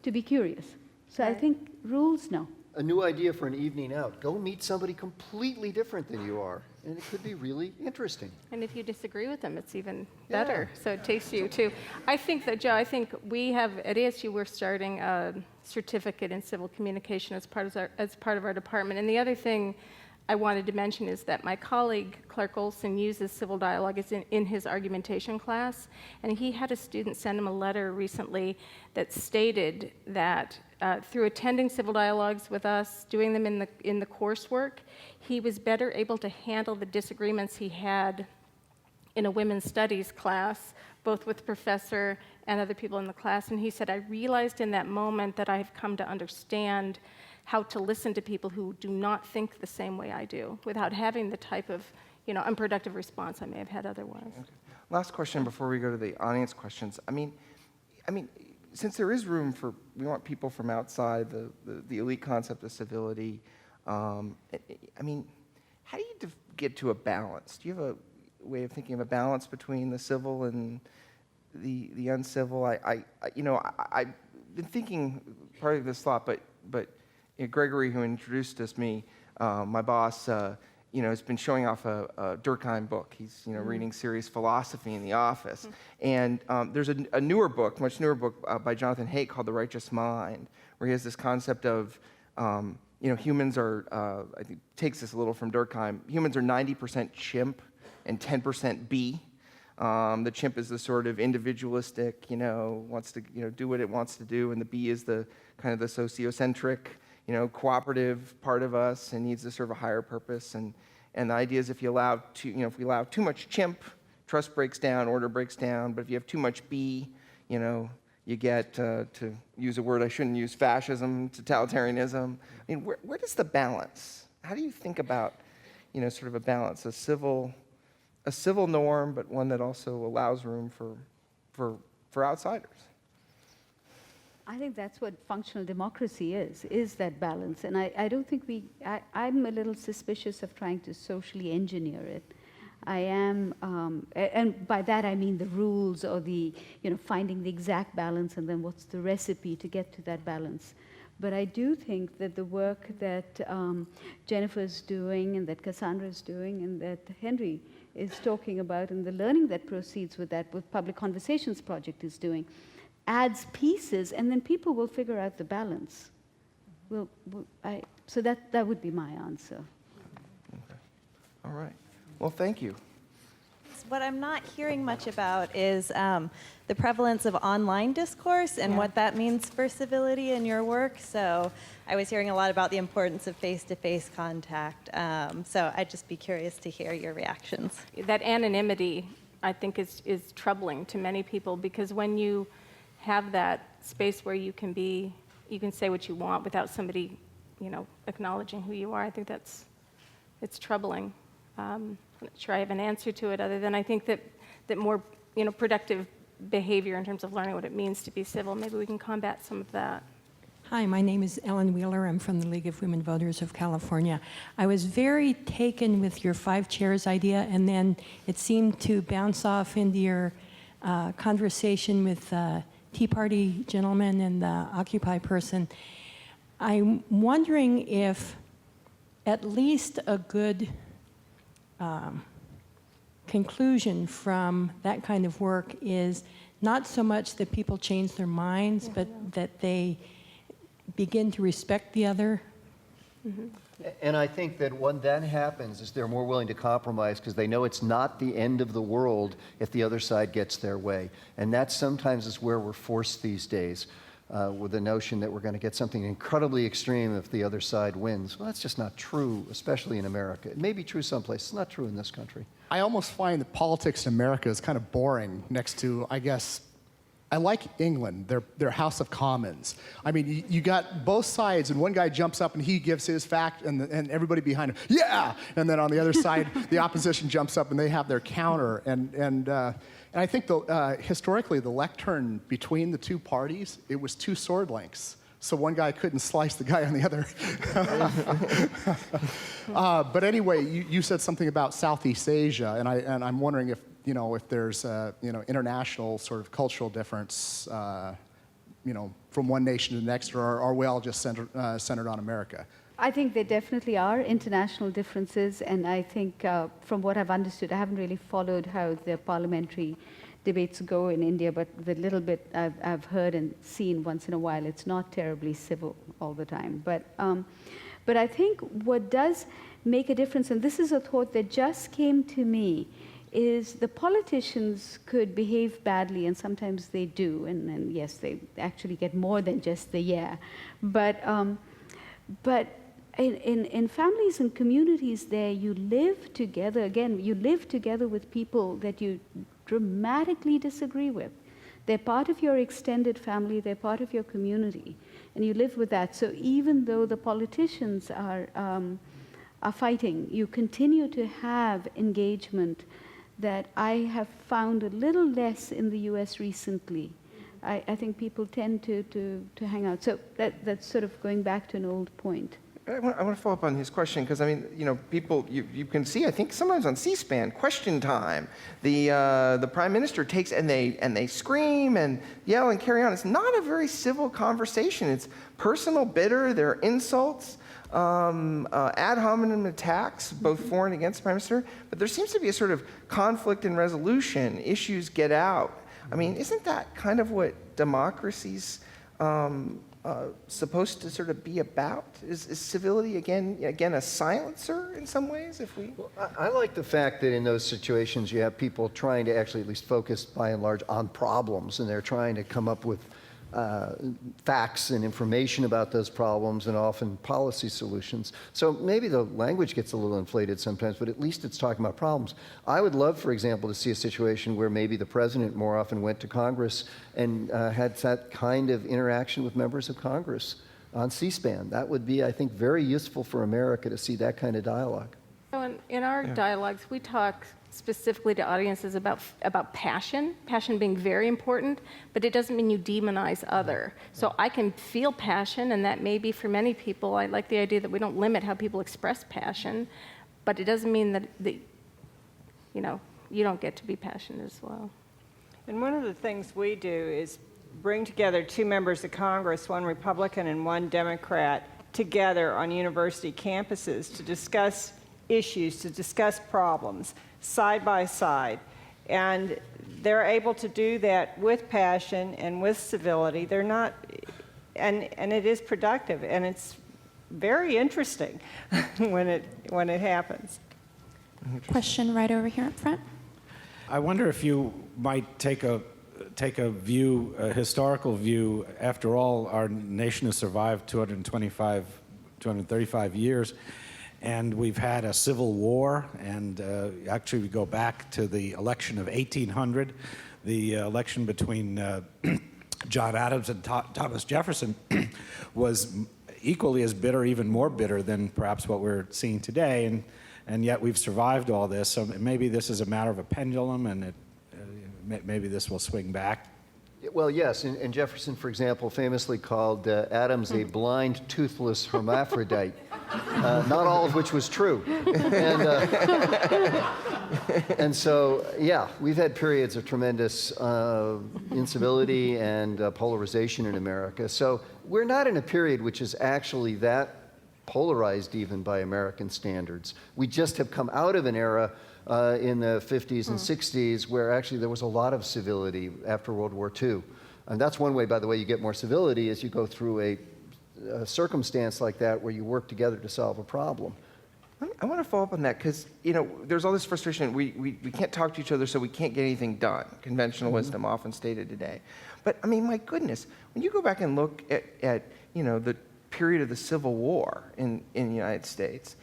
to be curious. So I think rules, no. A new idea for an evening out. Go meet somebody completely different than you are, and it could be really interesting. And if you disagree with them, it's even better. So it takes you to, I think that, Joe, we have, at ASU, we're starting a certificate in civil communication as part of our department. And the other thing I wanted to mention is that my colleague, Clark Olson, uses civil dialogue in his argumentation class. And he had a student send him a letter recently that stated that through attending civil dialogues with us, doing them in the coursework, he was better able to handle the disagreements he had in a women's studies class, both with the professor and other people in the class. And he said, I realized in that moment that I've come to understand how to listen to people who do not think the same way I do, without having the type of unproductive response I may have had otherwise. Okay. Last question before we go to the audience questions. I mean, since there is room we want people from outside the elite concept of civility. How do you get to a balance? Do you have a way of thinking of a balance between the civil and the uncivil? I've been thinking part of this thought, but Gregory, who introduced me, my boss, has been showing off a Durkheim book. He's, reading serious philosophy in the office. And there's a newer book, much newer book by Jonathan Haidt called The Righteous Mind, where he has this concept of, humans are, I think takes this a little from Durkheim, humans are 90% chimp and 10% bee. The chimp is the sort of individualistic, wants to, do what it wants to do, and the bee is the kind of the sociocentric, cooperative part of us and needs to serve a higher purpose. And the idea is if we allow too much chimp, trust breaks down, order breaks down. But if you have too much bee, you get, to use a word I shouldn't use, fascism, totalitarianism. I mean, where does the balance? How do you think about, sort of a balance, a civil a civil norm, but one that also allows room for outsiders. I think that's what functional democracy is that balance. And I don't think I'm a little suspicious of trying to socially engineer it. I am, and by that I mean the rules or finding the exact balance and then what's the recipe to get to that balance. But I do think that the work that Jennifer's doing and that Cassandra's doing and that Henry is talking about and the learning that proceeds with that, what Public Conversations Project is doing, adds pieces, and then people will figure out the balance. So that would be my answer. Okay. All right. Well, thank you. What I'm not hearing much about is the prevalence of online discourse and what that means for civility in your work. So I was hearing a lot about the importance of face-to-face contact. So I'd just be curious to hear your reactions. That anonymity, I think, is troubling to many people, because when you have that space where you can say what you want without somebody, acknowledging who you are, I think it's troubling. I'm not sure I have an answer to it, other than I think that more, productive behavior in terms of learning what it means to be civil, maybe we can combat some of that. Hi, my name is Ellen Wheeler. I'm from the League of Women Voters of California. I was very taken with your 5 chairs idea, and then it seemed to bounce off into your conversation with Tea Party gentleman and the Occupy person. I'm wondering if at least a good conclusion from that kind of work is not so much that people change their minds, but that they begin to respect the other. Mm-hmm. And I think that when that happens is they're more willing to compromise because they know it's not the end of the world if the other side gets their way. And that sometimes is where we're forced these days, with the notion that we're going to get something incredibly extreme if the other side wins. Well, that's just not true, especially in America. It may be true someplace. It's not true in this country. I almost find that politics in America is kind of boring next to, I guess, I like England, their House of Commons. I mean, you got both sides, and one guy jumps up and he gives his fact, and everybody behind him, yeah! And then on the other side, the opposition jumps up and they have their counter. And I think historically, the lectern between the two parties, it was 2 sword lengths. So one guy couldn't slice the guy on the other. But anyway, you said something about Southeast Asia, and I'm wondering if there's international sort of cultural difference, from one nation to the next, or are we all just centered on America? I think there definitely are international differences, and I think from what I've understood, I haven't really followed how the parliamentary debates go in India, but the little bit I've heard and seen once in a while, it's not terribly civil all the time. But I think what does make a difference, and this is a thought that just came to me, is the politicians could behave badly, and sometimes they do, and yes, they actually get more than just the yeah. But in families and communities there, you live together. Again, you live together with people that you dramatically disagree with. They're part of your extended family, they're part of your community, and you live with that. So even though the politicians are fighting, you continue to have engagement that I have found a little less in the US recently. I think people tend to hang out. So that's sort of going back to an old point. I want to follow up on his question, because people, you can see, I think sometimes on C-SPAN, question time, the prime minister takes and they scream and yell and carry on. It's not a very civil conversation. It's personal, bitter. There are insults, ad hominem attacks, both for and against the prime minister. But there seems to be a sort of conflict and resolution. Issues get out. I mean, isn't that kind of what democracy's supposed to sort of be about? Is civility again a silencer in some ways? Well, I like the fact that in those situations you have people trying to actually at least focus by and large on problems, and they're trying to come up with facts and information about those problems, and often policy solutions. So maybe the language gets a little inflated sometimes, but at least it's talking about problems. I would love, for example, to see a situation where maybe the president more often went to Congress and had that kind of interaction with members of Congress on C-SPAN. That would be, I think, very useful for America to see that kind of dialogue. So in our dialogues, we talk specifically to audiences about passion being very important, but it doesn't mean you demonize other. So I can feel passion, and that may be for many people. I like the idea that we don't limit how people express passion, but it doesn't mean that you know, you don't get to be passionate as well. And one of the things we do is bring together 2 members of Congress, one Republican and one Democrat, together on university campuses to discuss issues, to discuss problems, side by side. And they're able to do that with passion and with civility. They're not, and it is productive, and it's very interesting when it happens. Question right over here up front. I wonder if you might take a view, a historical view. After all, our nation has survived 235 years, and we've had a civil war, and actually we go back to the election of 1800, the election between John Adams and Thomas Jefferson was equally as bitter, even more bitter than perhaps what we're seeing today, and yet we've survived all this. So maybe this is a matter of a pendulum, and maybe this will swing back. Well, yes, and Jefferson, for example, famously called Adams a blind, toothless hermaphrodite, not all of which was true. And so, yeah, we've had periods of tremendous incivility and polarization in America. So we're not in a period which is actually that polarized even by American standards. We just have come out of an era in the 50s and 60s where actually there was a lot of civility after World War II. And that's one way, by the way, you get more civility is you go through a circumstance like that where you work together to solve a problem. I want to follow up on that because, you know, there's all this frustration. We can't talk to each other, so we can't get anything done. Conventional wisdom often stated today. But, I mean, my goodness, when you go back and look at you know, the period of the Civil War in the United States,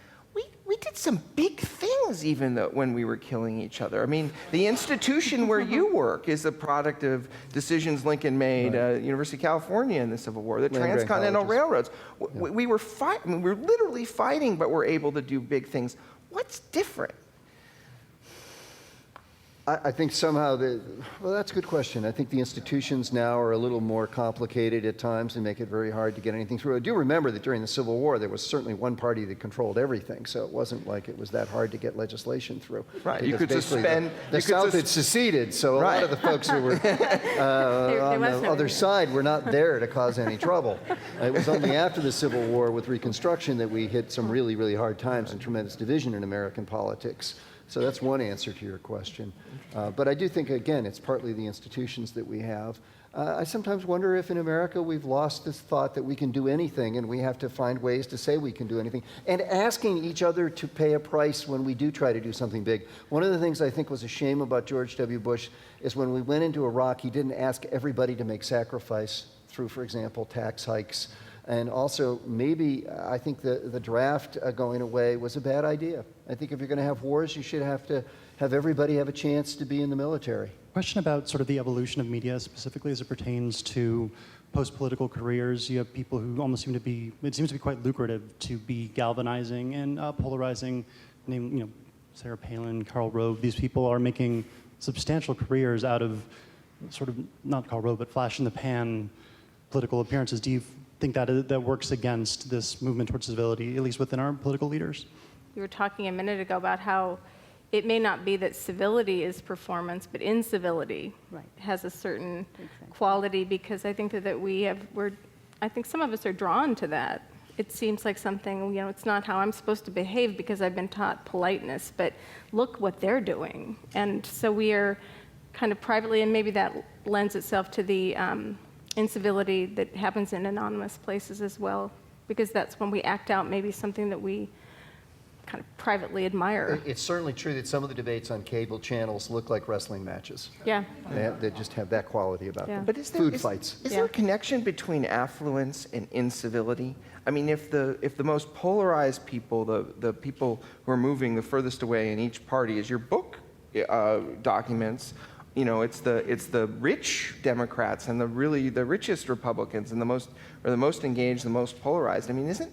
we did some big things even though when we were killing each other. I mean, the institution where you work is a product of decisions Lincoln made at University of California in the Civil War, the transcontinental railroads. We were fighting, we were literally fighting, but we're able to do big things. What's different? I think somehow, well, that's a good question. I think the institutions now are a little more complicated at times and make it very hard to get anything through. I do remember that during the Civil War, there was certainly one party that controlled everything, so it wasn't like it was that hard to get legislation through. Right, you could suspend... The South had seceded, so a lot of the folks who were on the other side were not there to cause any trouble. It was only after the Civil War with Reconstruction that we hit some really, really hard times and tremendous division in American politics. So that's one answer to your question. But I do think, again, it's partly the institutions that we have. I sometimes wonder if in America we've lost this thought that we can do anything and we have to find ways to say we can do anything. And asking each other to pay a price when we do try to do something big. One of the things I think was a shame about George W. Bush is when we went into Iraq, he didn't ask everybody to make sacrifice through, for example, tax hikes. And also, maybe I think the draft going away was a bad idea. I think if you're going to have wars, you should have to have everybody have a chance to be in the military. Question about sort of the evolution of media, specifically as it pertains to post-political careers. You have people who almost seem to be, it seems to be quite lucrative to be galvanizing and polarizing. Sarah Palin, Karl Rove, these people are making substantial careers out of sort of, not Karl Rove, but flash-in-the-pan political appearances. Do you think that works against this movement towards civility, at least within our political leaders? You were talking a minute ago about how it may not be that civility is performance, but incivility has a certain quality, because I think that I think some of us are drawn to that. It seems like something, it's not how I'm supposed to behave because I've been taught politeness, but look what they're doing. And so we are kind of privately, and maybe that lends itself to the incivility that happens in anonymous places as well, because that's when we act out maybe something that we kind of privately admire. It's certainly true that some of the debates on cable channels look like wrestling matches. Yeah. They just have that quality about them. But Food fights. Is there a connection between affluence and incivility? I mean, if the most polarized people, the people who are moving the furthest away in each party, as your book documents, it's the rich Democrats and the richest Republicans and the most engaged, the most polarized. I mean, isn't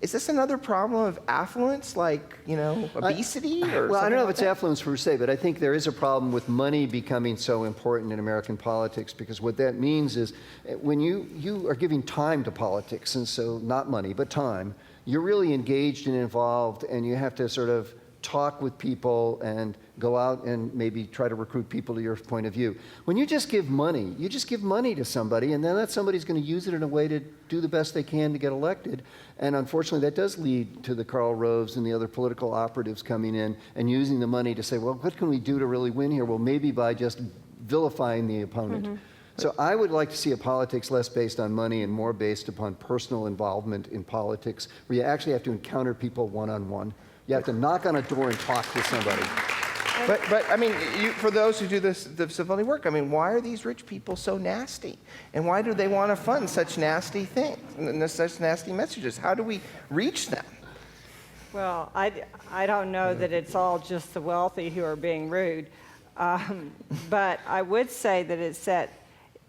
Is this another problem of affluence, like, obesity or Well, I don't know if like it's that? affluence per se, but I think there is a problem with money becoming so important in American politics, because what that means is when you are giving time to politics, and so not money, but time, you're really engaged and involved, and you have to sort of talk with people and go out and maybe try to recruit people to your point of view. When you just give money to somebody, and then that somebody's going to use it in a way to do the best they can to get elected. And unfortunately, that does lead to the Karl Roves and the other political operatives coming in and using the money to say, well, what can we do to really win here? Well, maybe by just vilifying the opponent. So I would like to see a politics less based on money and more based upon personal involvement in politics, where you actually have to encounter people one-on-one. You have to knock on a door and talk to somebody. But I mean, for those who do the civility work, I mean, why are these rich people so nasty? And why do they want to fund such nasty things and such nasty messages? How do we reach them? Well, I don't know that it's all just the wealthy who are being rude, but I would say that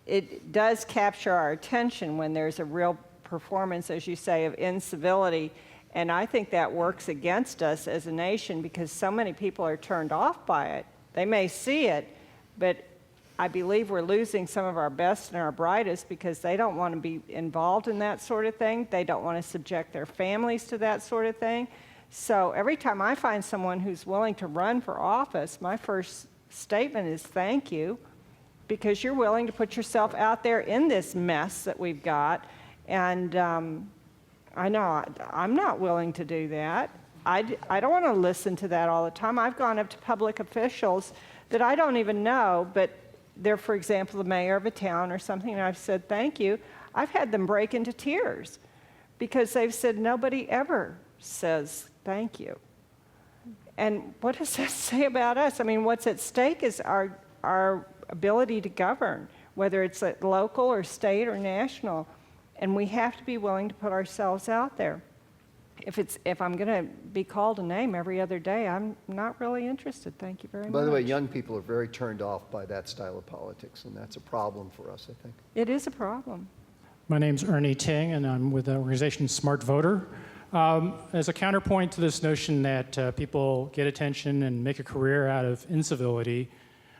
it does capture our attention when there's a real performance, as you say, of incivility. And I think that works against us as a nation because so many people are turned off by it. They may see it, but I believe we're losing some of our best and our brightest because they don't want to be involved in that sort of thing. They don't want to subject their families to that sort of thing. So every time I find someone who's willing to run for office, my first statement is thank you, because you're willing to put yourself out there in this mess that we've got. And I know I'm not willing to do that. I don't want to listen to that all the time. I've gone up to public officials that I don't even know, but they're, for example, the mayor of a town or something, and I've said thank you. I've had them break into tears because they've said nobody ever says thank you. And what does that say about us? I mean, what's at stake is our ability to govern, whether it's at local or state or national. And we have to be willing to put ourselves out there. If I'm going to be called a name every other day, I'm not really interested. Thank you very much. By the way, young people are very turned off by that style of politics, and that's a problem for us, I think. It is a problem. My name's Ernie Ting, and I'm with the organization Smart Voter. As a counterpoint to this notion that people get attention and make a career out of incivility,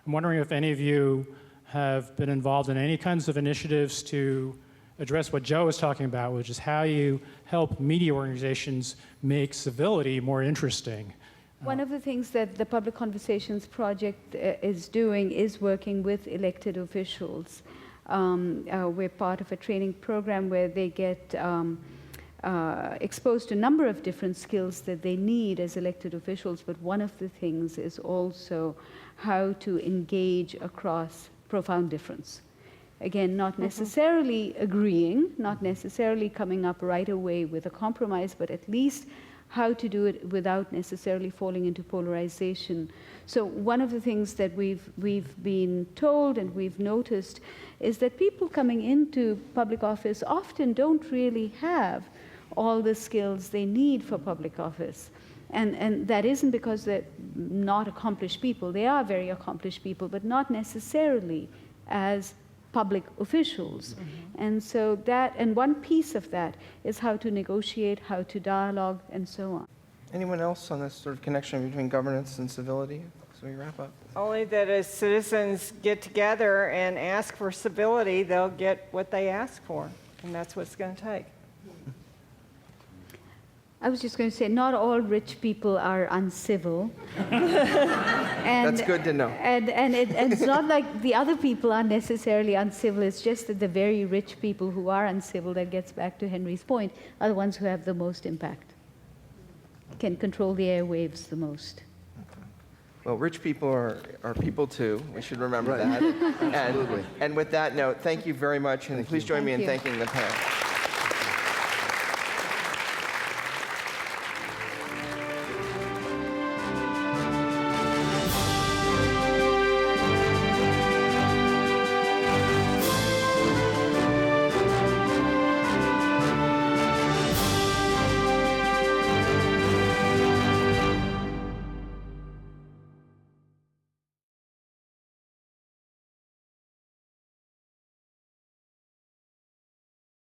I'm wondering if any of you have been involved in any kinds of initiatives to address what Joe was talking about, which is how you help media organizations make civility more interesting. One of the things that the Public Conversations Project is doing is working with elected officials. We're part of a training program where they get exposed to a number of different skills that they need as elected officials, but one of the things is also how to engage across profound difference. Again, not necessarily agreeing, not necessarily coming up right away with a compromise, but at least how to do it without necessarily falling into polarization. So one of the things that we've been told and we've noticed is that people coming into public office often don't really have all the skills they need for public office. And that isn't because they're not accomplished people. They are very accomplished people, but not necessarily as public officials. And so and one piece of that is how to negotiate, how to dialogue, and so on. Anyone else on this sort of connection between governance and civility? So we wrap up. Only that as citizens get together and ask for civility, they'll get what they ask for, and that's what it's going to take. I was just going to say, not all rich people are uncivil. That's good to know. And it's not like the other people are necessarily uncivil. It's just that the very rich people who are uncivil, that gets back to Henry's point, are the ones who have the most impact, can control the airwaves the most. Well, rich people are people too. We should remember that. Absolutely. And with that note, thank you very much, and please join me in thanking the panel.